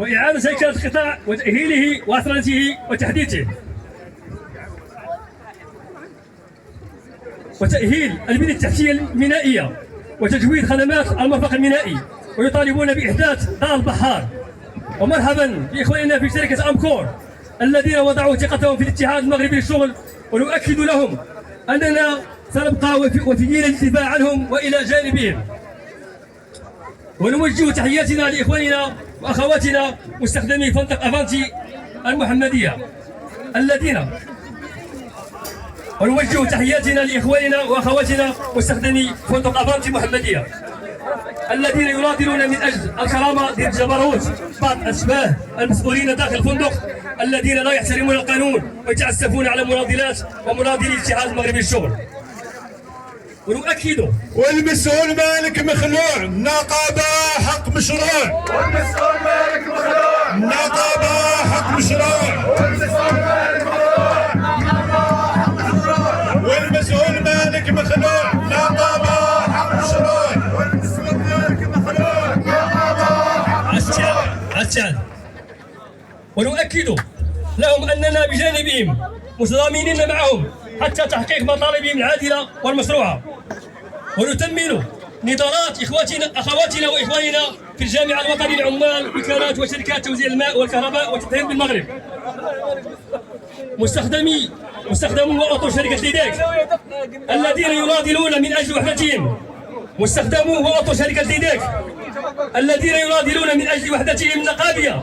وإعادة هيكلة القطاع وتأهيله وأسرته وتحديثه، وتأهيل البنية التحتية المينائية وتجويد خدمات المرفق المينائي، ويطالبون بإحداث دار البحار. ومرحبا بإخواننا في شركة أمكور الذين وضعوا ثقتهم في الاتحاد المغربي للشغل، ونؤكد لهم أننا سنبقى وفيين للدفاع عنهم وإلى جانبهم. ونوجه تحياتنا لإخواننا وأخواتنا مستخدمي فندق أفانتي المحمدية الذين ونوجه تحياتنا لإخواننا وأخواتنا مستخدمي فندق أفانتي المحمدية الذين يناضلون من أجل الكرامة ديال الجبروت، بعض الأشباه المسؤولين داخل الفندق الذين لا يحترمون القانون ويتعسفون على مناضلات ومناضلي الاتحاد المغربي للشغل. ونؤكد والمسؤول مالك مخلوع، النقابة حق مشروع، والمسؤول مالك مخلوع، النقابة حق مشروع، والمسؤول مالك مخلوع، والمسؤول مالك مخلوع، النقابة حق مشروع، والمسؤول مالك مخلوع، عشان. ونؤكد لهم أننا بجانبهم متضامنين معهم حتى تحقيق مطالبهم العادلة والمشروعة. ونتمن نضالات أخواتنا وإخواننا في الجامعة الوطني للعمال وكالات وشركات توزيع الماء والكهرباء والتطهير بالمغرب، مستخدمو وأطر شركة ليديك الذين يناضلون من أجل وحدتهم، مستخدمو وأطر شركة ليديك الذين يناضلون من أجل وحدتهم النقابية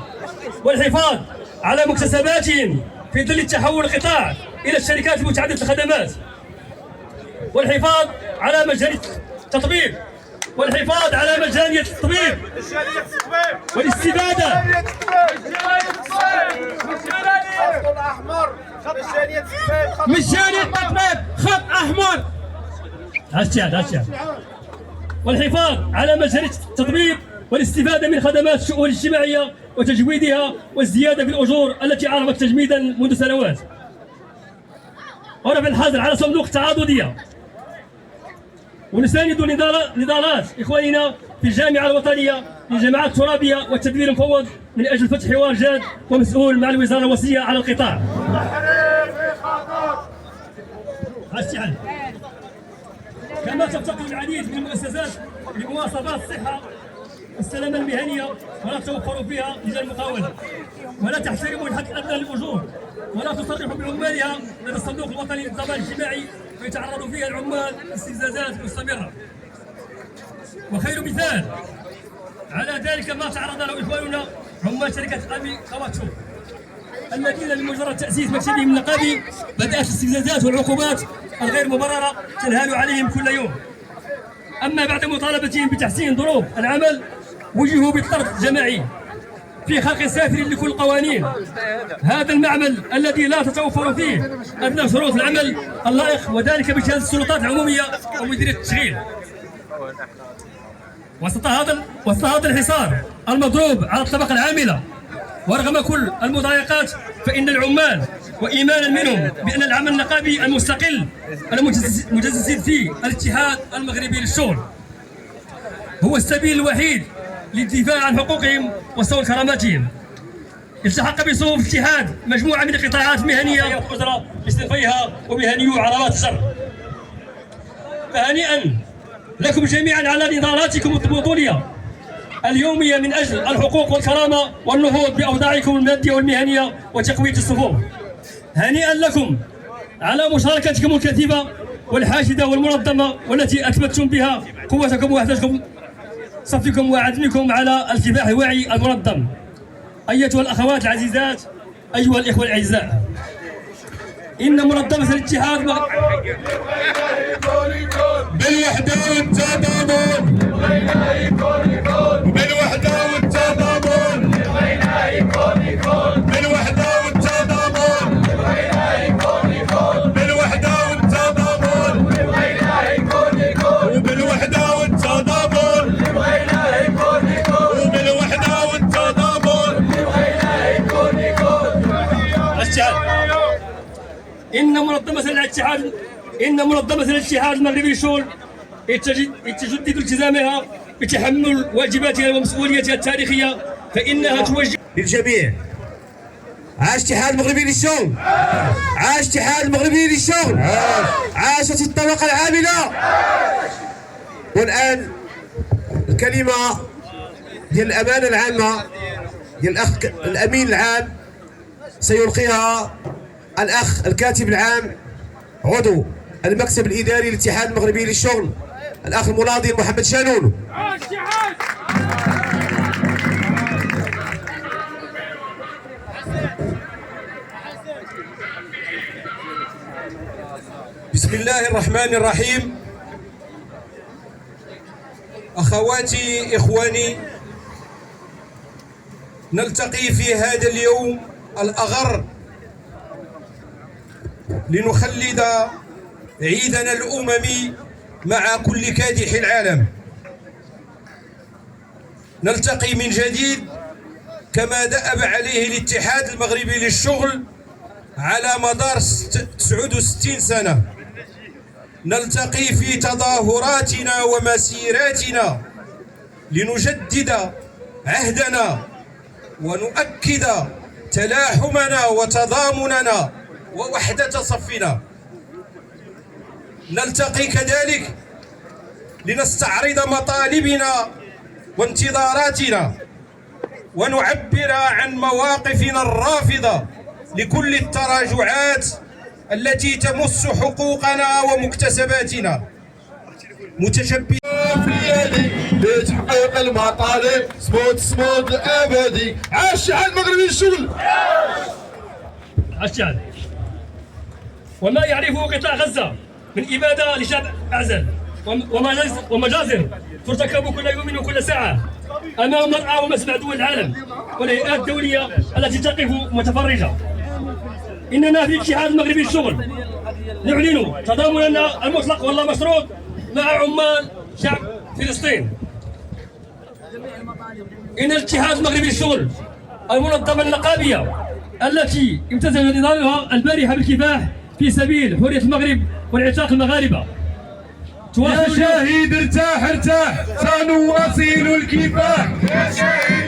والحفاظ على مكتسباتهم في ظل تحول القطاع إلى الشركات المتعددة الخدمات، والحفاظ على مجال التطبيب، والحفاظ على مجانية التطبيب والاستفادة مجانية التطبيب خط أحمر. والحفاظ على مجال التطبيب والاستفادة من خدمات الشؤون الاجتماعية وتجويدها والزيادة في الأجور التي عرفت تجميدا منذ سنوات، ورفع الحظر على صندوق التعاضدية. ونساند نضالات إخواننا في الجامعة الوطنية للجامعات الترابية والتدبير المفوض من أجل فتح حوار جاد ومسؤول مع الوزارة الوصية على القطاع. كما تفتقد العديد من المؤسسات لمواصفات الصحة والسلامة المهنية ولا توفر فيها لجان المقاولة، ولا تحترم الحق الأدنى للأجور، ولا تصرح بعمالها لدى الصندوق الوطني للضمان الاجتماعي، ويتعرض فيها العمال لاستفزازات مستمرة. وخير مثال على ذلك ما تعرض له إخواننا عمال شركة أبي خواتشو الذين بمجرد تأسيس مكتبهم النقابي بدأت الاستفزازات والعقوبات الغير مبررة تنهال عليهم كل يوم. أما بعد مطالبتهم بتحسين ظروف العمل وجهوا بالطرد الجماعي في خلق سافر لكل القوانين. هذا المعمل الذي لا تتوفر فيه أدنى شروط العمل اللائق، وذلك بشهادة السلطات العمومية ومديرية التشغيل. وسط هذا الحصار المضروب على الطبقة العاملة ورغم كل المضايقات، فإن العمال وإيمانا منهم بأن العمل النقابي المستقل المتجسد فيه الاتحاد المغربي للشغل هو السبيل الوحيد للدفاع عن حقوقهم وصون كراماتهم. التحق بصفوف الاتحاد مجموعة من القطاعات المهنية الأجرة بصنفيها ومهنيو عربات الشر. فهنيئا لكم جميعا على نضالاتكم البطولية اليومية من أجل الحقوق والكرامة والنهوض بأوضاعكم المادية والمهنية وتقوية الصفوف. هنيئا لكم على مشاركتكم الكثيفة والحاشدة والمنظمة، والتي أثبتتم بها قوتكم ووحدتكم صفكم وعزمكم على الكفاح الوعي المنظم. أيتها الأخوات العزيزات، أيها الإخوة الأعزاء، إن منظمة الاتحاد بالوحدة والتضامن، بالوحدة والتضامن، بالوحدة والتضامن، بالوحدة والتضامن، وبالوحدة والتضامن، وبالوحدة والتضامن. إن منظمة الاتحاد المغربي للشغل يتجدد التزامها بتحمل واجباتها ومسؤوليتها التاريخية فإنها توجه للجميع. عاش الاتحاد المغربي للشغل، عاش الاتحاد المغربي للشغل، عاشت الطبقة العاملة. والآن الكلمة ديال الأمانة العامة ديال الأخ الأمين العام سيلقيها الأخ الكاتب العام عضو المكتب الإداري للاتحاد المغربي للشغل الأخ المناضل محمد شانون. بسم الله الرحمن الرحيم. أخواتي إخواني، نلتقي في هذا اليوم الأغر لنخلد عيدنا الأممي مع كل كادح العالم. نلتقي من جديد كما دأب عليه الاتحاد المغربي للشغل على مدار 69 سنة. نلتقي في تظاهراتنا ومسيراتنا لنجدد عهدنا ونؤكد تلاحمنا وتضامننا ووحدة صفنا. نلتقي كذلك لنستعرض مطالبنا وانتظاراتنا ونعبر عن مواقفنا الرافضة لكل التراجعات التي تمس حقوقنا ومكتسباتنا، متشبثين في يدي لتحقيق المطالب صمود الابدي. عاش الاتحاد المغربي للشغل، الشعب. وما يعرفه قطاع غزة من إبادة لشعب أعزل ومجازر ترتكب كل يوم وكل ساعة أمام مرأى ومسمع دول العالم والهيئات الدولية التي تقف متفرجة. إننا في الاتحاد المغربي للشغل نعلن تضامننا المطلق واللا مشروط مع عمال شعب فلسطين. إن الاتحاد المغربي للشغل المنظمة النقابية التي امتثل نضالها البارحة بالكفاح في سبيل حرية المغرب وانعتاق المغاربة. يا شهيد ارتاح ارتاح، سنواصل الكفاح. يا شهيد